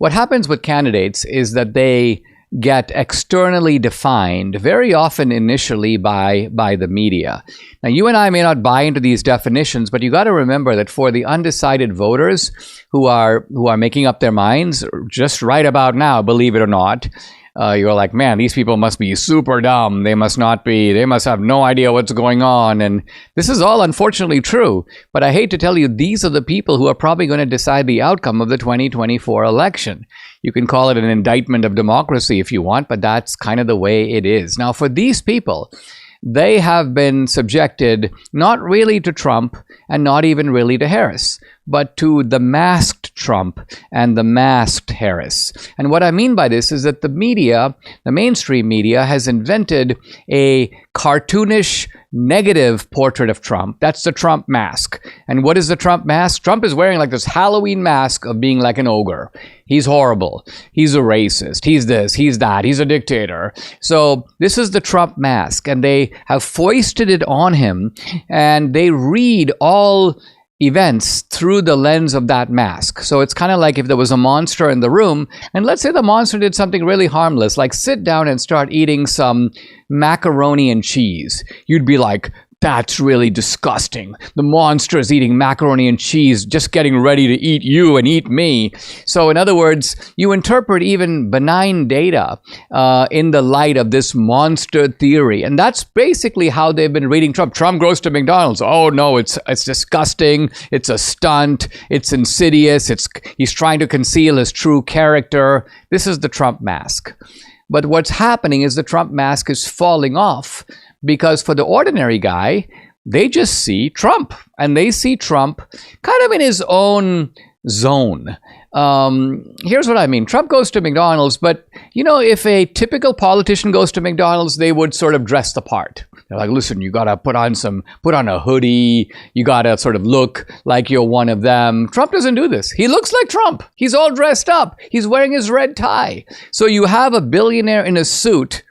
what happens with candidates is that they get externally defined, very often initially by the media. Now, you and I may not buy into these definitions, but you got to remember that for the undecided voters who are making up their minds just right about now, believe it or not, you're like, man, these people must be super dumb. They must have no idea what's going on. And this is all unfortunately true. But I hate to tell you, these are the people who are probably going to decide the outcome of the 2024 election. You can call it an indictment of democracy if you want, but that's kind of the way it is. Now, for these people, they have been subjected not really to Trump and not even really to Harris, but to the masked Trump and the masked Harris. And what I mean by this is that the media, the mainstream media, has invented a cartoonish negative portrait of Trump. That's the Trump mask. And what is the Trump mask? Trump is wearing like this Halloween mask of being like an ogre. He's horrible. He's a racist. He's this, he's that. He's a dictator. So this is the Trump mask, and they have foisted it on him, and they read all events through the lens of that mask. So it's kind of like if there was a monster in the room, and let's say the monster did something really harmless, like sit down and start eating some macaroni and cheese. You'd be like, that's really disgusting. The monster is eating macaroni and cheese, just getting ready to eat you and eat me. So in other words, you interpret even benign data in the light of this monster theory. And that's basically how they've been reading Trump. Trump goes to McDonald's. Oh no, it's disgusting. It's a stunt. It's insidious. He's trying to conceal his true character. This is the Trump mask. But what's happening is the Trump mask is falling off, because for the ordinary guy, they just see Trump, and they see Trump kind of in his own zone. Here's what I mean. Trump goes to McDonald's, but you know, if a typical politician goes to McDonald's, they would sort of dress the part. They're like, listen, you gotta put on a hoodie. You gotta sort of look like you're one of them. Trump doesn't do this. He looks like Trump. He's all dressed up. He's wearing his red tie. So you have a billionaire in a suit,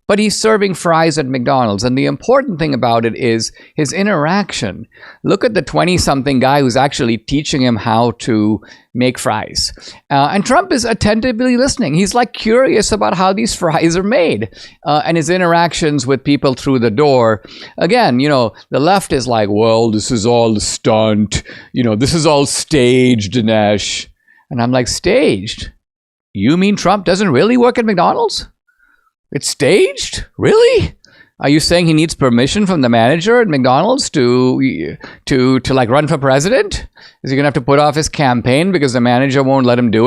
but he's serving fries at McDonald's. And the important thing about it is his interaction. Look at the 20-something guy who's actually teaching him how to make fries. And Trump is attentively listening. He's like curious about how these fries are made. And his interactions with people through the door. Again, you know, the left is like, well, this is all a stunt. You know, this is all staged, Dinesh. And I'm like, staged? You mean Trump doesn't really work at McDonald's? It's staged? Really? Are you saying he needs permission from the manager at McDonald's to like run for president? Is he gonna have to put off his campaign because the manager won't let him do it?